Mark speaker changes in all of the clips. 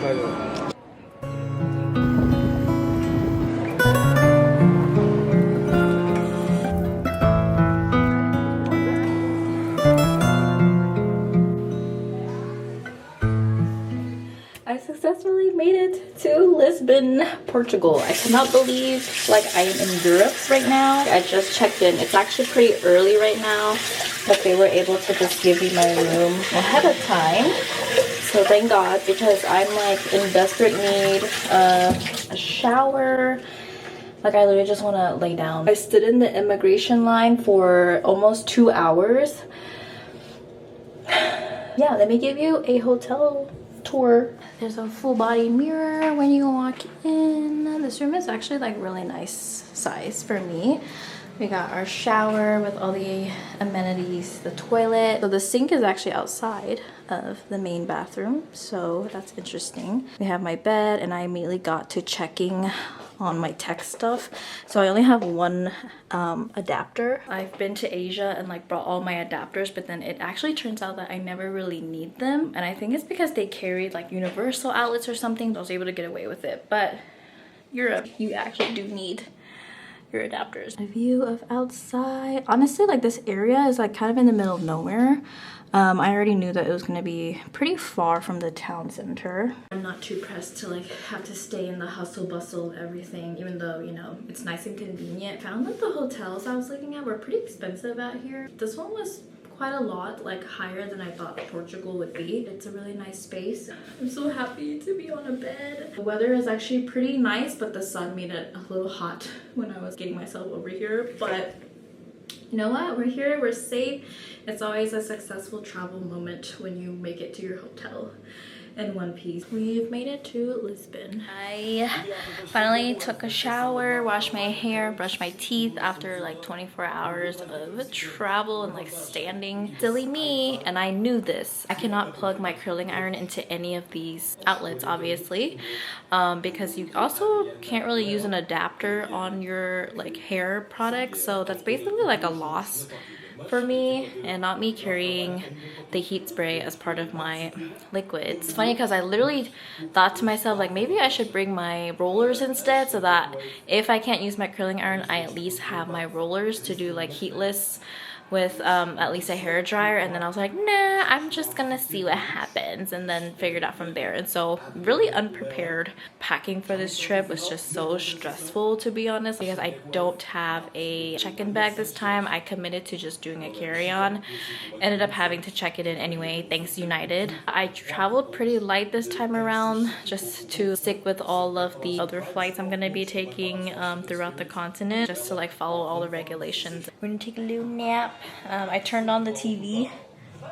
Speaker 1: 맞아.
Speaker 2: I successfully made it to Lisbon, Portugal. I cannot believe like I am in Europe right now. I just checked in. It's actually pretty early right now, but they were able to just give me my room ahead of time. So thank God, because I'm like in desperate need of a shower. Like I literally just want to lay down. I stood in the immigration line for almost 2 hours. Yeah, let me give you a hotel tour. There's a full body mirror when you walk in. This room is actually like really nice size for me. We got our shower with all the amenities, the toilet. So the sink is actually outside of the main bathroom, so that's interesting. We have my bed, and I immediately got to checking on my tech stuff. So I only have one adapter. I've been to Asia and like brought all my adapters, but then it actually turns out that I never really need them. And I think it's because they carried like universal outlets or something. I was able to get away with it. But Europe, you actually do need your adapters. A view of outside. Honestly, like this area is like kind of in the middle of nowhere. I already knew that it was gonna be pretty far from the town center. I'm not too pressed to like have to stay in the hustle bustle of everything, even though, you know, it's nice and convenient. Found that the hotels I was looking at were pretty expensive out here. This one was quite a lot like higher than I thought Portugal would be. It's a really nice space. I'm so happy to be on a bed. The weather is actually pretty nice, but the sun made it a little hot when I was getting myself over here. But you know what? We're here, we're safe. It's always a successful travel moment when you make it to your hotel in one piece. We've made it to Lisbon. I finally took a shower, washed my hair, brushed my teeth after like 24 hours of travel and like standing. Silly me, and I knew this. I cannot plug my curling iron into any of these outlets, obviously, because you also can't really use an adapter on your like hair products. So that's basically like a loss for me, and not me carrying the heat spray as part of my liquids. It's funny because I literally thought to myself like maybe I should bring my rollers instead, so that if I can't use my curling iron, I at least have my rollers to do like heatless with at least a hair dryer. And then I was like, nah, I'm just gonna see what happens, and then figured out from there. And so really unprepared. Packing for this trip was just so stressful, to be honest, because I don't have a check-in bag this time. I committed to just doing a carry-on. Ended up having to check it in anyway, thanks United. I traveled pretty light this time around just to stick with all of the other flights I'm gonna be taking throughout the continent, just to like follow all the regulations. We're gonna take a little nap. I turned on the TV,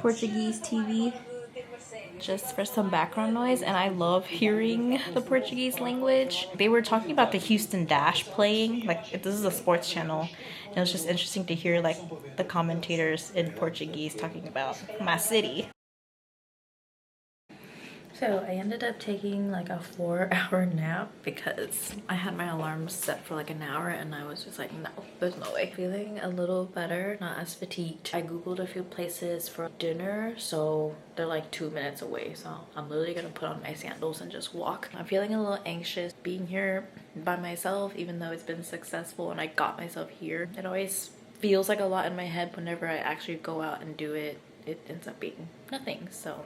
Speaker 2: Portuguese TV, just for some background noise, and I love hearing the Portuguese language. They were talking about the Houston Dash playing, like this is a sports channel, and it was just interesting to hear like the commentators in Portuguese talking about my city. So I ended up taking like a 4-hour nap because I had my alarm set for like an hour, and I was just like, no, there's no way. Feeling a little better, not as fatigued. I googled a few places for dinner, so they're like 2 minutes away. So I'm literally gonna put on my sandals and just walk. I'm feeling a little anxious being here by myself, even though it's been successful and I got myself here. It always feels like a lot in my head. Whenever I actually go out and do it, it ends up being nothing. So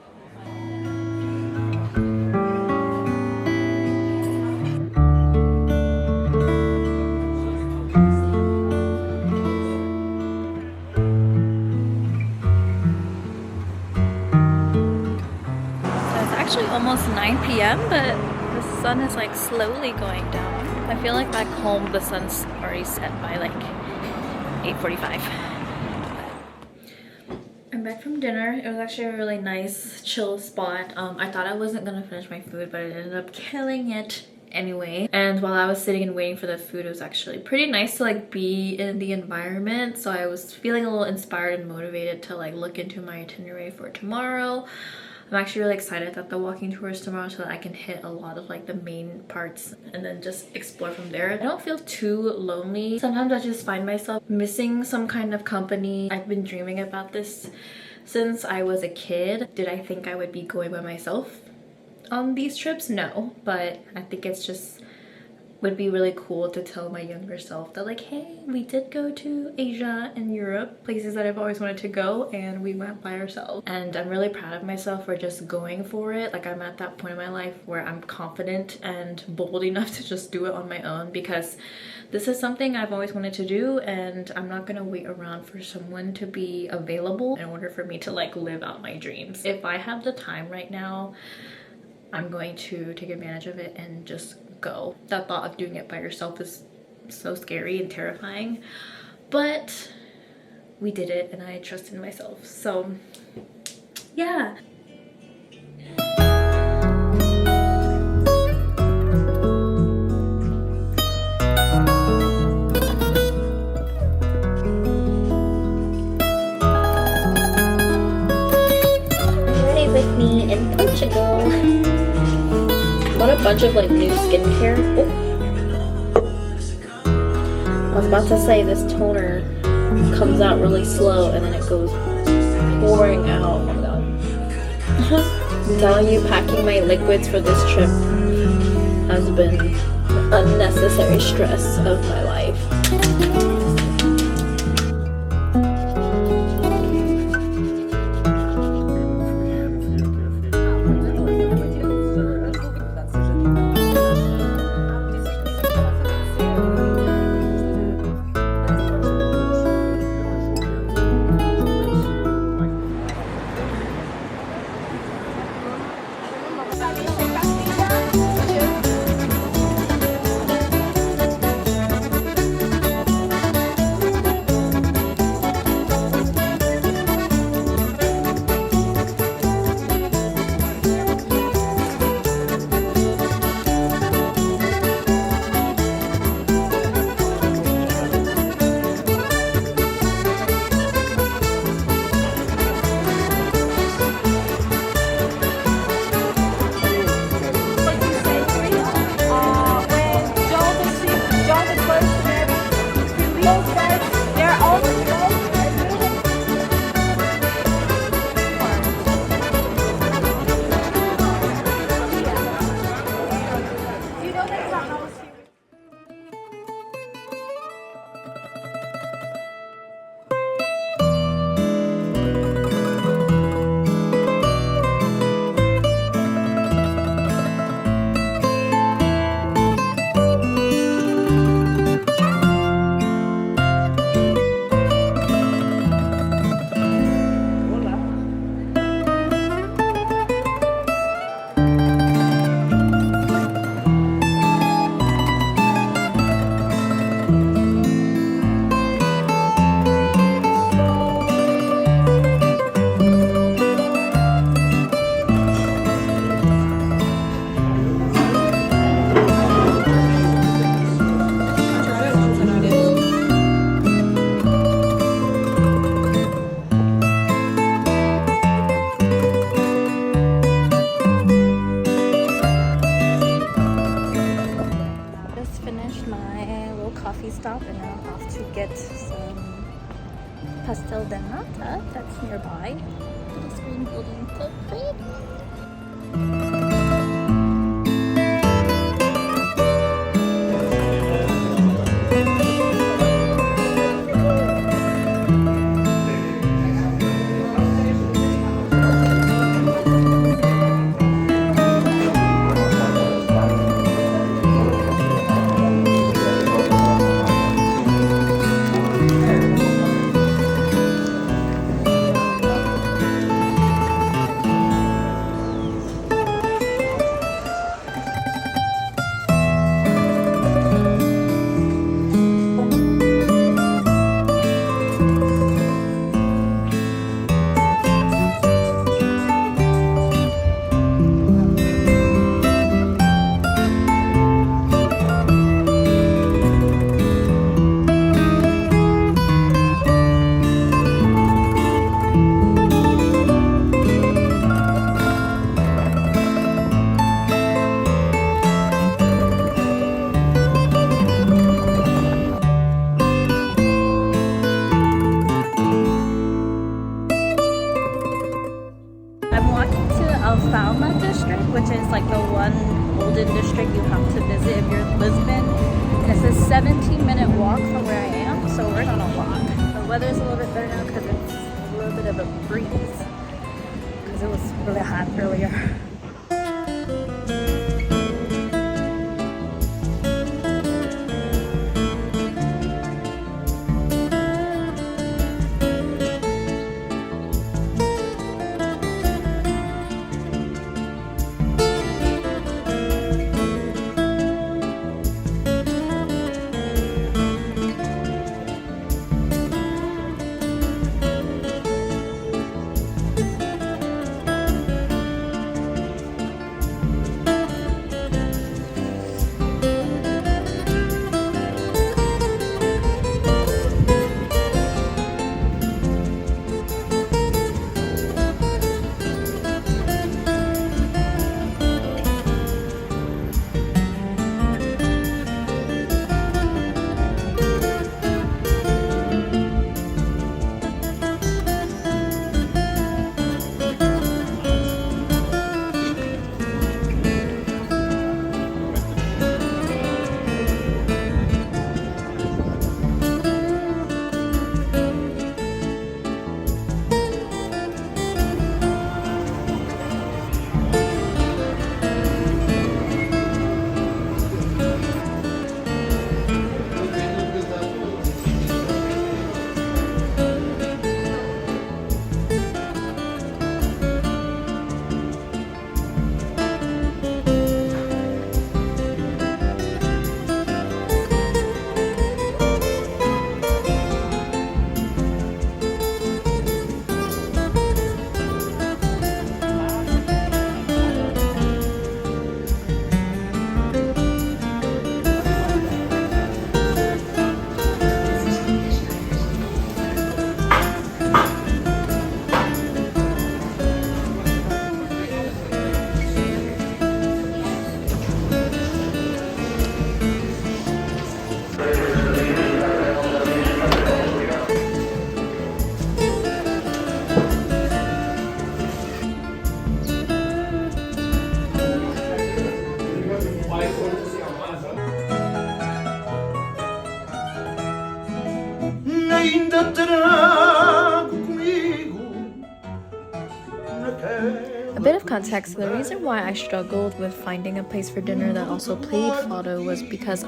Speaker 2: actually almost 9 p.m. but the sun is like slowly going down. I feel like back home the sun's already set by like 8:45. I'm back from dinner. It was actually a really nice chill spot. I thought I wasn't gonna finish my food, but I ended up killing it anyway. And while I was sitting and waiting for the food, it was actually pretty nice to like be in the environment. So I was feeling a little inspired and motivated to like look into my itinerary for tomorrow. I'm actually really excited that the walking tour is tomorrow, so that I can hit a lot of like the main parts and then just explore from there. I don't feel too lonely. Sometimes I just find myself missing some kind of company. I've been dreaming about this since I was a kid. Did I think I would be going by myself? on these trips? No, but I think it's just would be really cool to tell my younger self that like, hey, we did go to Asia and Europe, places that I've always wanted to go, and we went by ourselves. And I'm really proud of myself for just going for it. Like, I'm at that point in my life where I'm confident and bold enough to just do it on my own, because this is something I've always wanted to do, and I'm not gonna wait around for someone to be available in order for me to like live out my dreams. If I have the time right now, I'm going to take advantage of it and just go. That thought of doing it by yourself is so scary and terrifying, but we did it and I trusted in myself. So yeah. Ready with me in Portugal. What a bunch of like new skincare. Oh. I was about to say this toner comes out really slow and then it goes pouring out. Oh my god. I'm telling you, packing my liquids for this trip has been unnecessary stress of my life. Stop, and now I'm off to get some pastel de nata that's nearby. This green building, so pretty. one golden district you have to visit if you're in Lisbon. And it's a 17-minute walk from where I am, so we're on a walk. The weather's a little bit better now because it's a little bit of a breeze, because it was really hot earlier. A bit of context, the reason why I struggled with finding a place for dinner that also played fado was because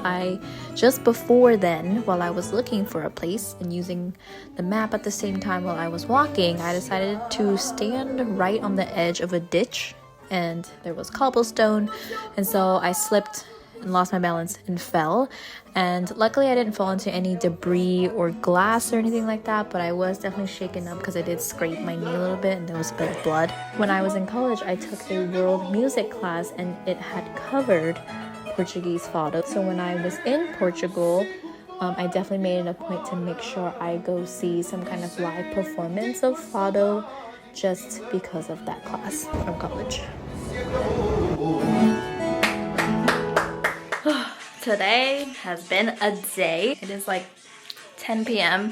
Speaker 2: just before then, while I was looking for a place and using the map at the same time while I was walking, I decided to stand right on the edge of a ditch, and there was cobblestone, and so I slipped and lost my balance and fell. And luckily I didn't fall into any debris or glass or anything like that, but I was definitely shaken up because I did scrape my knee a little bit and there was a bit of blood. When I was in college, I took a world music class and it had covered Portuguese fado. So when I was in Portugal, I definitely made it a point to make sure I go see some kind of live performance of fado just because of that class from college. Today has been a day. It is like 10 p.m.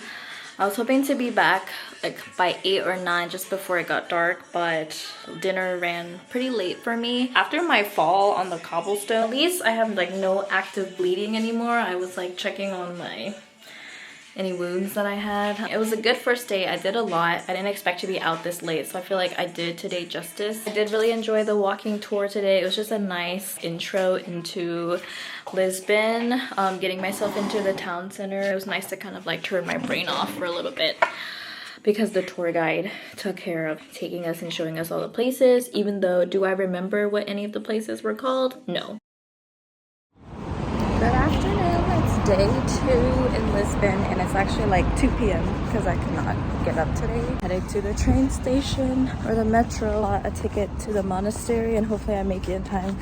Speaker 2: I was hoping to be back like by 8 or 9 just before it got dark, but dinner ran pretty late for me. After my fall on the cobblestone, at least I have like no active bleeding anymore. I was like checking on any wounds that I had. It was a good first day. I did a lot. I didn't expect to be out this late, so I feel like I did today justice. I did really enjoy the walking tour today. It was just a nice intro into Lisbon, getting myself into the town center. It was nice to kind of like turn my brain off for a little bit because the tour guide took care of taking us and showing us all the places, even though, do I remember what any of the places were called? No. Good afternoon. It's day 2 in Lisbon and it's actually like 2 p.m. because I could not get up today. Headed to the train station or the metro, bought a ticket to the monastery, and hopefully I make it in time.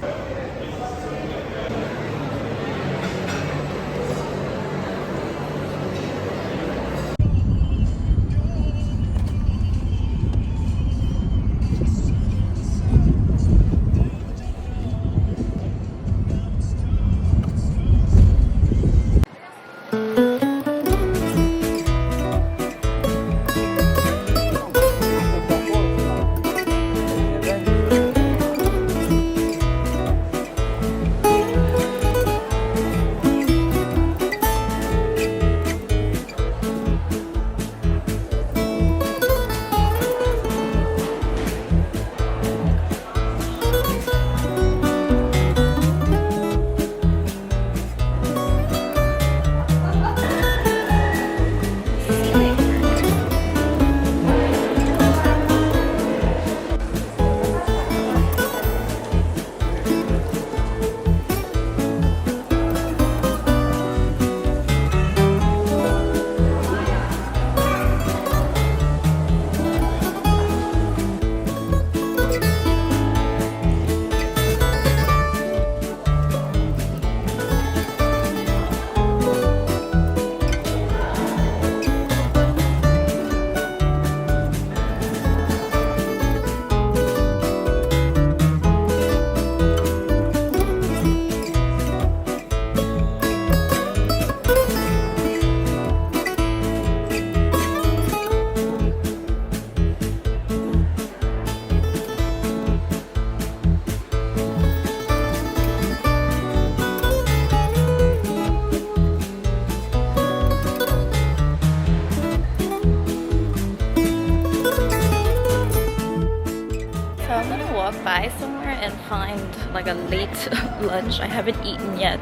Speaker 2: a late lunch. I haven't eaten yet.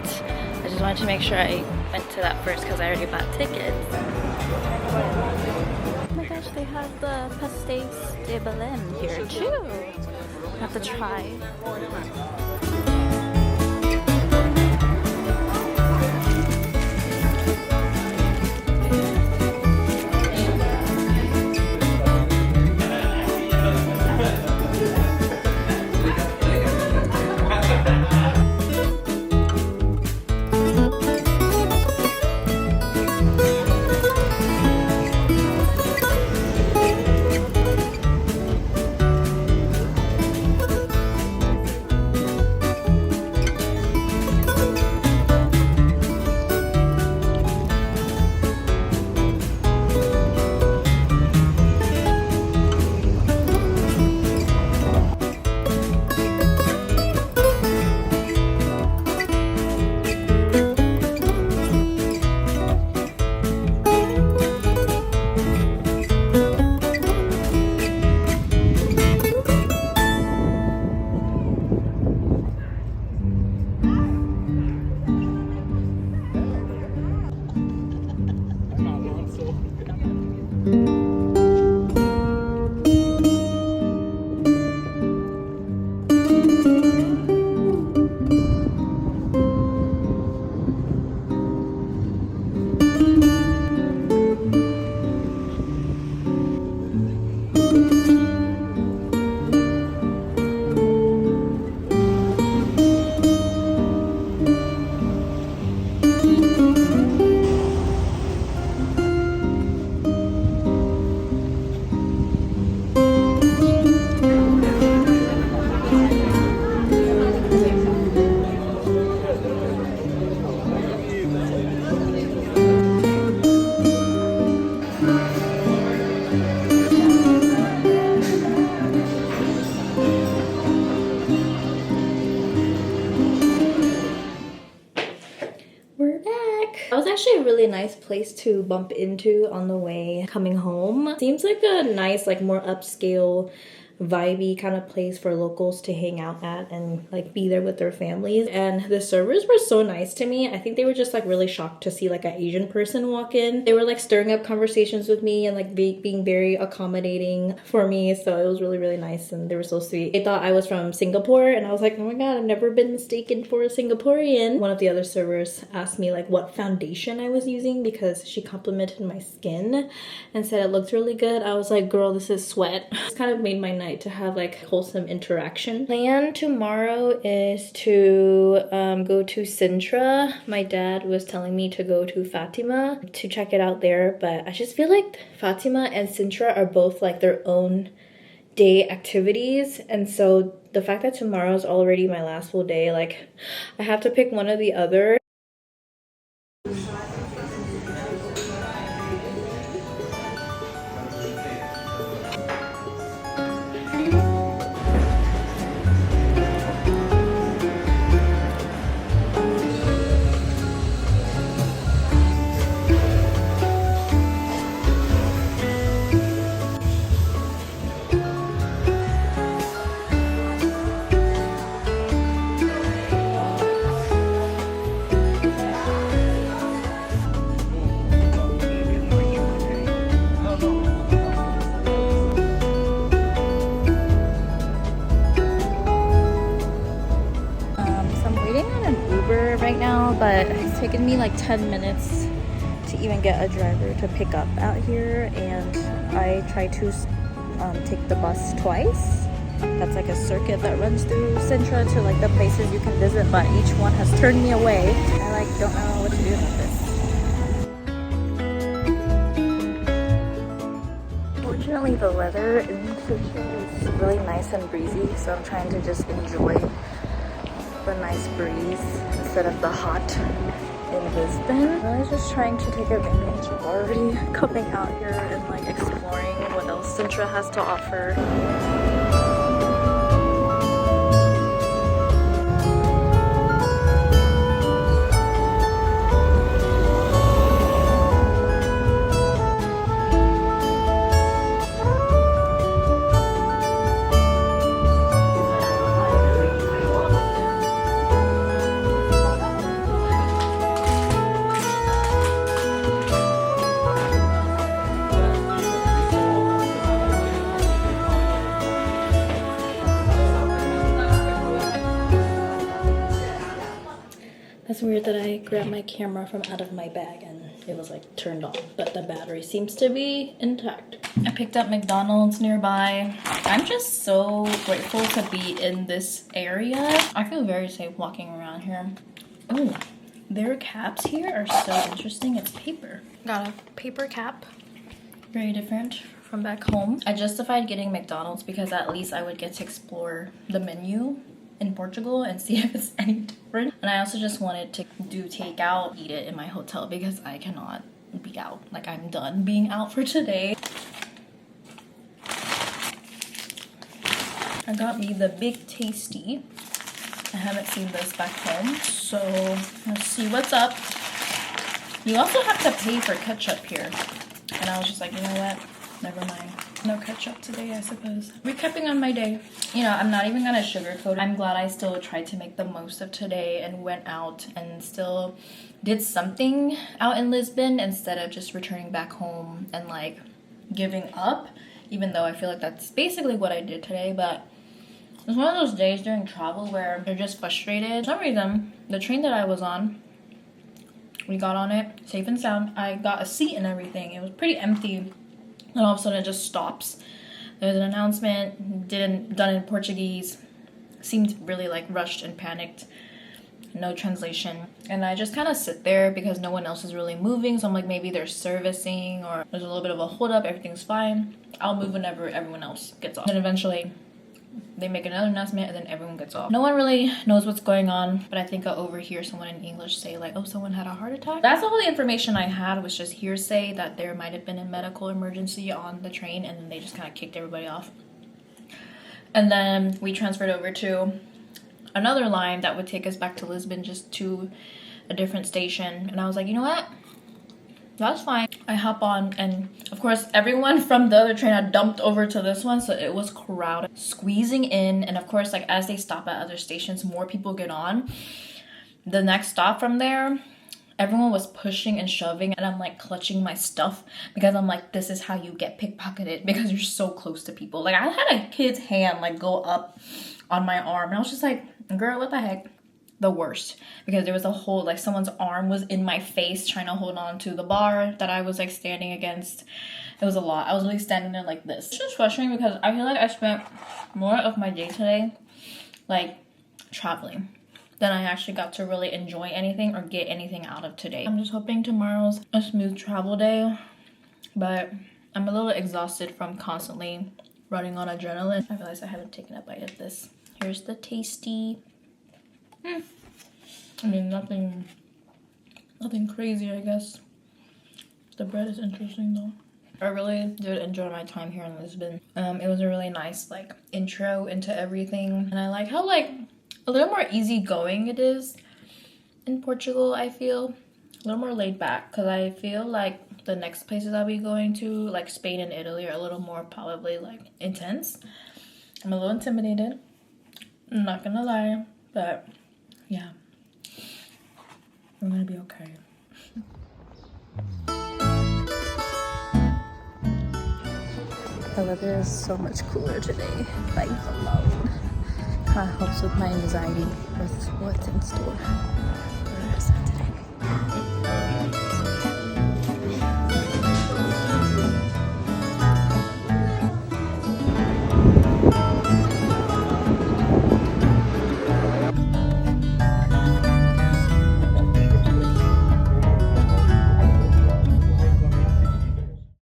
Speaker 2: I just wanted to make sure I went to that first because I already bought tickets. Oh my gosh, they have the pastéis de Belem here too. I have to try. That was actually a really nice place to bump into on the way coming home. Seems like a nice, like more upscale, vibey kind of place for locals to hang out at and like be there with their families. And the servers were so nice to me. I think they were just like really shocked to see like an Asian person walk in. They were like stirring up conversations with me and like being very accommodating for me. So it was really, really nice and they were so sweet. They thought I was from Singapore and I was like, oh my god, I've never been mistaken for a Singaporean. One of the other servers asked me like what foundation I was using because she complimented my skin and said it looked really good. I was like, girl, this is sweat. It's kind of made my night to have like wholesome interaction. Plan tomorrow is to go to Sintra. My dad was telling me to go to Fatima to check it out there, but I just feel like Fatima and Sintra are both like their own day activities, and so the fact that tomorrow is already my last full day, like I have to pick one or the other. Right now, but it's taken me like 10 minutes to even get a driver to pick up out here, and I tried to take the bus twice. That's like a circuit that runs through Sintra to like the places you can visit, but each one has turned me away. I like don't know what to do with this. Fortunately, the weather in Sintra is really nice and breezy, so I'm trying to just enjoy the nice breeze instead of the hot in Lisbon. I was just trying to take advantage of already coming out here and like exploring what else Sintra has to offer. That's weird that I grabbed my camera from out of my bag and it was like turned on, but the battery seems to be intact. I picked up McDonald's nearby. I'm just so grateful to be in this area. I feel very safe walking around here. Oh, their caps here are so interesting. It's paper. Got a paper cap. Very different from back home. I justified getting McDonald's because at least I would get to explore the menu in Portugal and see if it's any different. And I also just wanted to do takeout, eat it in my hotel because I cannot be out. Like, I'm done being out for today. I got me the Big Tasty. I haven't seen this back home, so let's see what's up. You also have to pay for ketchup here. And I was just like, you know what? Never mind. No ketchup today, I suppose. Recapping on my day. You know, I'm not even gonna sugarcoat it. I'm glad I still tried to make the most of today and went out and still did something out in Lisbon instead of just returning back home and like giving up, even though I feel like that's basically what I did today. But it's one of those days during travel where you're just frustrated. For some reason, the train that I was on, we got on it safe and sound. I got a seat and everything. It was pretty empty. And all of a sudden it just stops. There's an announcement, done in Portuguese. Seemed really like rushed and panicked. No translation. And I just kind of sit there because no one else is really moving. So I'm like, maybe they're servicing or there's a little bit of a hold up. Everything's fine. I'll move whenever everyone else gets off. And eventually they make another announcement and then everyone gets off. No one really knows what's going on, but I think I'll overhear someone in English say like, oh, someone had a heart attack. That's all the information I had, was just hearsay that there might have been a medical emergency on the train, and then they just kind of kicked everybody off. And then we transferred over to another line that would take us back to Lisbon, just to a different station. And I was like, you know what? That's fine. I hop on, and of course everyone from the other train had dumped over to this one, so it was crowded, squeezing in. And of course, like, as they stop at other stations, more people get on. The next stop from there, everyone was pushing and shoving, and I'm like clutching my stuff because I'm like, this is how you get pickpocketed, because you're so close to people. Like, I had a kid's hand like go up on my arm, and I was just like, girl, what the heck? The worst, because there was a whole, like, someone's arm was in my face trying to hold on to the bar that I was like standing against. It was a lot. I was really standing there like this. It's just frustrating because I feel like I spent more of my day today like traveling than I actually got to really enjoy anything or get anything out of today. I'm just hoping tomorrow's a smooth travel day, but I'm a little exhausted from constantly running on adrenaline. I realized I haven't taken a bite of this. Here's the tasty. I mean, nothing crazy, I guess. The bread is interesting though. I really did enjoy my time here in Lisbon. It was a really nice like intro into everything, and I like how like a little more easygoing it is in Portugal. I feel a little more laid back, because I feel like the next places I'll be going to, like Spain and Italy, are a little more probably like intense. I'm a little intimidated, I'm not gonna lie, but yeah, we're gonna be okay. The weather is so much cooler today. Vibes alone kind of helps with my anxiety with what's in store for the rest of today.